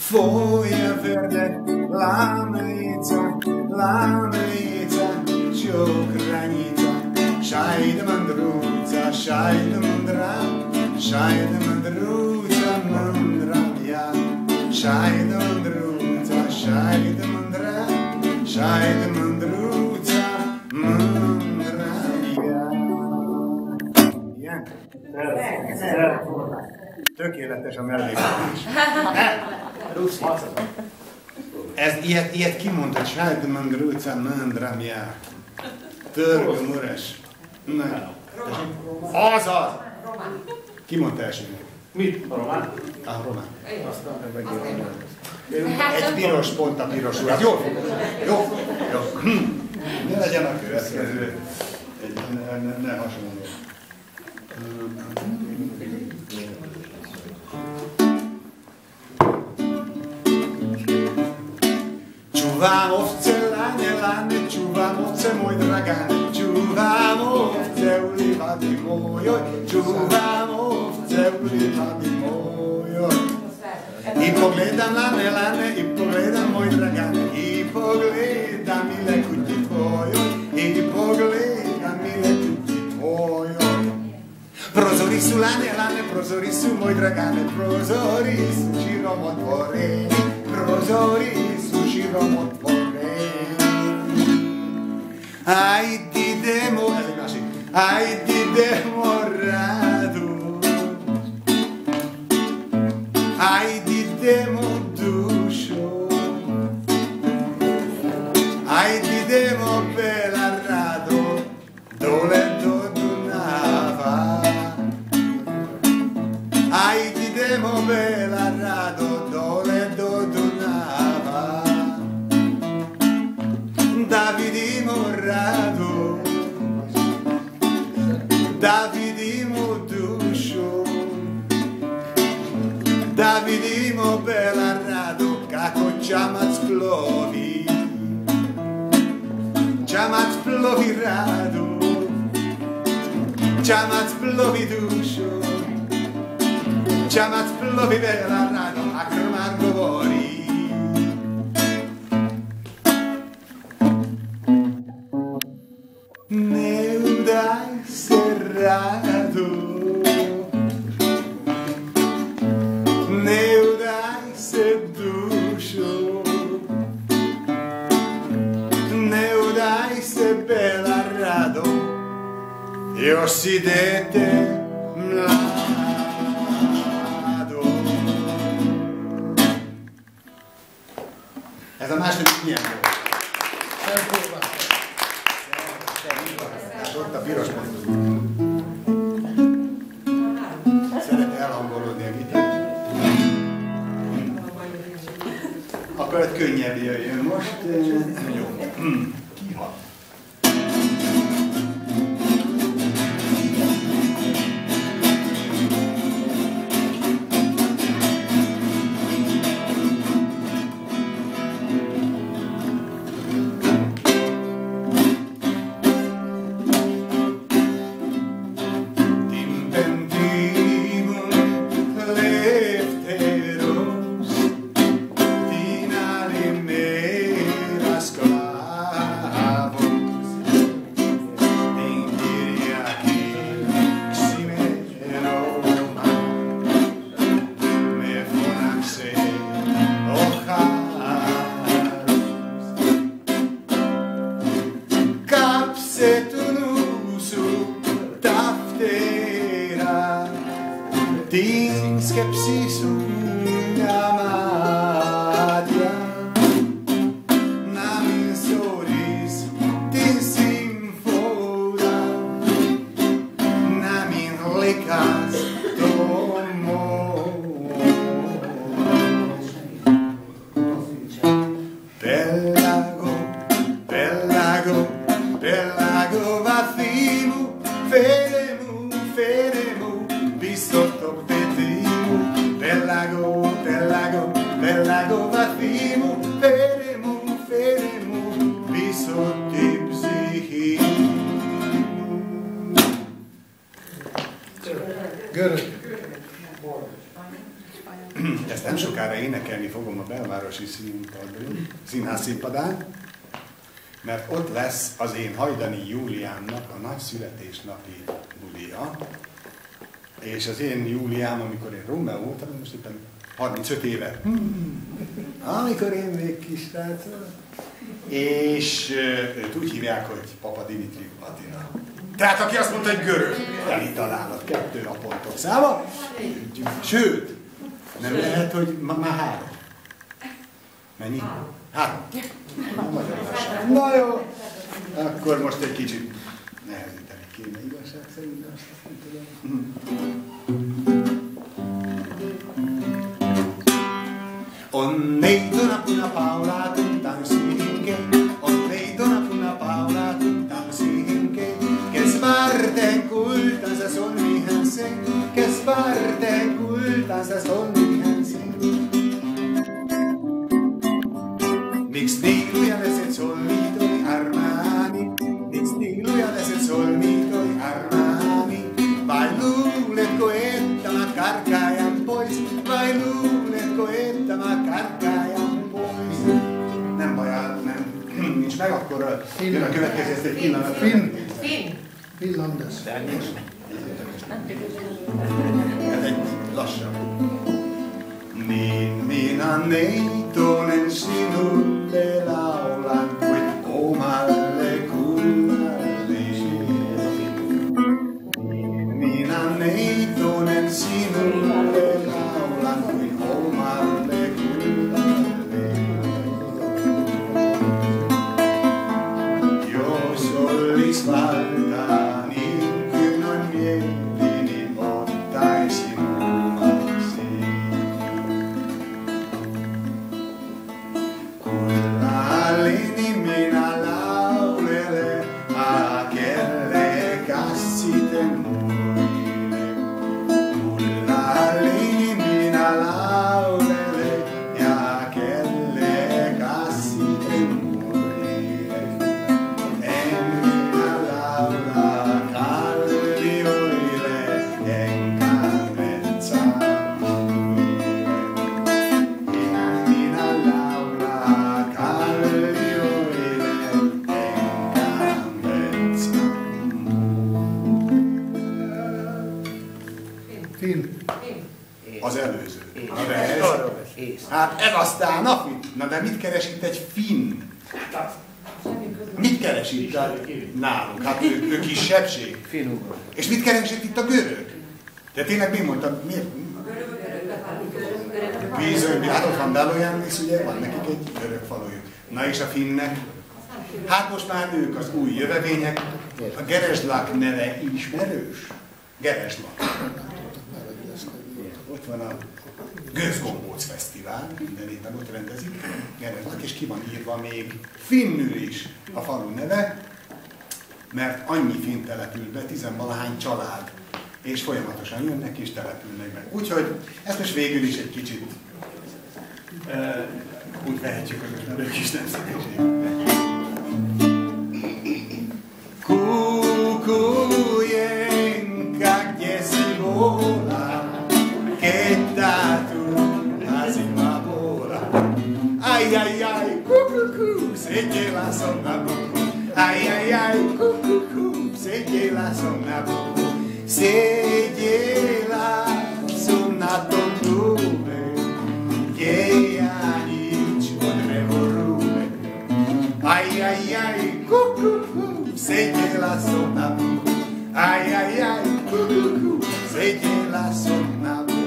Tvoja verde lamelica, čok ranica, šajde mandruca, šajde mandruca, mandram ja. Šajde mandruca, šajde mandruca, mandram ja. Ilyen? Tökéletes a mellékelés. Ilyet kimondta, šajde mandruca, mandram ja. Törgöm üres. Azaz! Ki mondta elsőnek? Mit? A román? A román. Aztán megint. Egy piros pont a piros urat. Jó? Ne legyen a következő. Ne hasonló. Czuwam owce, lanie, czuwam owce, mój dragany. Czuwam owce, ulipady mojoj, czuwam owce, ulipady mojoj. I pogledam lane, i pogledam moj dragany, i pogledam mile kući tvojoj, i pogledam mile kući tvojoj. Prozori su lane, prozori su moj dragane, prozori su širom otvoreni, prozori su širom otvoreni. Ajde idemo radu, ajde idemo dušo, ajde idemo bela rado, dole do Dunava. Ajde idemo bela rado, dole do Dunava. Da vidimo rado, da vidimo dušu, da vidimo bela rado, kako čamac plovi. Čamac plovi rado, čamac plovi dušo, čamac plovi bela rado, a krman govori. Ne udaj se rado, ne udaj se dušo, ne udaj se bela rado, još si dete mlado. Ez a második milyen volt? Ott a piros pont. Szeret elhangolódni a gitár. Akkor egy könnyebb jöjjön most. Jó. Kihat. ezt nem sokára énekelni fogom a Belvárosi Színház színpadán, mert ott lesz az én Hajdani Júliámnak a nagy születésnapi bulia. És az én Júliám, amikor én Rómeó voltam, most éppen 35 éve. Amikor én még kisrác voltam. És őt úgy hívják, hogy Papa Dimitriou Attila. Tehát aki azt mondta, hogy görög, teli találat, 2 a pontok száma. Sőt, nem lehet, hogy már 3. Mennyi? 3. Na jó, akkor most egy kicsit nehezíteni kéne, igazság szerint, azt nem tudom. Onnei dona puna Paula tuntan sinke, onnei dona puna Paula tuntan sinke, che svarte kultansa solmihan sen, che svarte kultansa solmihan sen. Miksi niiluja veset solmitoi armani, miksi niiluja veset solmitoi armani, vai luuletko että mä karkaajan pois, vai luuletko että mä karkaajan pois. Nem baj, nem. Nincs meg, akkor jön a következő, ezt egy pillanatra. Finlandes. Ez egy lassabb. Niin minä neitonen sinulle laulan kuin omalle kullallesi. Niin minä neitonen sinulle laulan kuin omalle kullallesi. Jos olis valtaa, niin kyllä on mieli, niin ottaisin omaksi. Kullallini minä laulele, kelle kassiten muille. Kullallini minä laulele, ja kelle kassiten muille. En minä laula kallioille, enkä metsämuille. En minä laula kallioille, enkä metsämuille. Fin. Az előző. Na de ez, hát ez aztán a finn. Na de mit keres itt egy finn? Mit keres itt nálunk? Hát ő kisebbség. Finnugor. És mit keresett itt a görög? De tényleg mi mondtad? Miért? Bizony, hát ott van Belojannis, ugye, van nekik egy görög falujuk. Na és a finnek? Hát most már ők az új jövevények. A Gereslak neve ismerős. Gereslak. Ott van a Gőzgombóc Fesztivál, minden évben ott rendezik, Gereslak, és ki van írva még finnül is a falu neve, mert annyi finn települ be, 10-valahány család, és folyamatosan jönnek és települnek meg. Úgyhogy ezt most végül is egy kicsit úgy vehetjük, hogy most ők is nem szíveség. Kukujenka gdje si bola, keď tátu na zima bola. Aj, aj, aj, kukuku, sedela som na boku. Aj, aj, aj, kukuku, sedela som na boku. Sedela som na tom dúbe, kde ja nič od neho rúbe. Aj, aj, aj, kukuku, sedela som na boku. Aj, aj, aj, kukuku, sedela som na boku.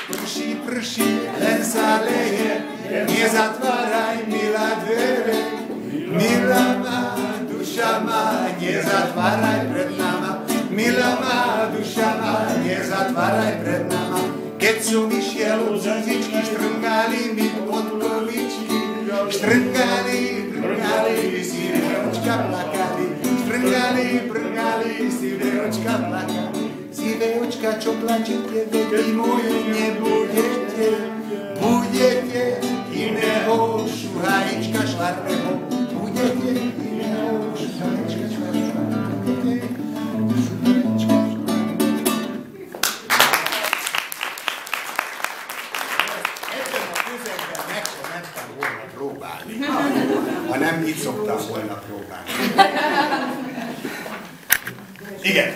Prší, prší, len sa leje, nezatváraj, milá dvere. Milá má, duša má, nezatváraj pred nama. Milá má, duša má, nezatváraj pred nama. Keď som išiel od zazičky, štrngali mi podkovičky. Štrngali, brngali, si veročka plakali. Štrngali, brngali, si veročka plakali. Si veročka, čo plačete, vy moje nebudete. Budete iného šuhajička švarného. Budete iného šuhajička švarného. Ha nem, itt szoktam volna próbálni. Igen.